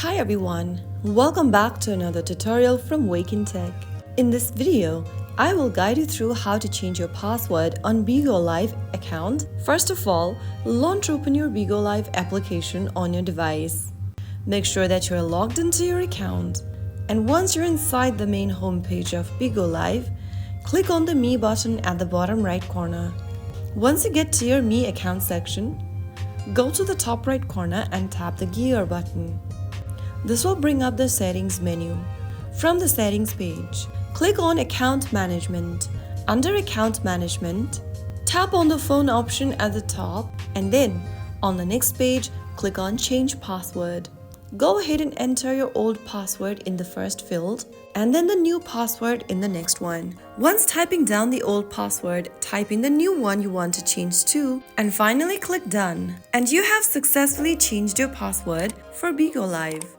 Hi everyone, welcome back to another tutorial from Wake&Tech. In this video, I will guide you through how to change your password on Bigo Live account. First of all, launch open your Bigo Live application on your device. Make sure that you're logged into your account. And once you're inside the main homepage of Bigo Live, click on the Me button at the bottom right corner. Once you get to your Me account section, go to the top right corner and tap the Gear button. This will bring up the settings menu. From the settings page, click on Account Management. Under Account Management, tap on the phone option at the top and then on the next page, click on Change Password. Go ahead and enter your old password in the first field and then the new password in the next one. Once typing down the old password, type in the new one you want to change to and finally click Done. And you have successfully changed your password for Bigo Live.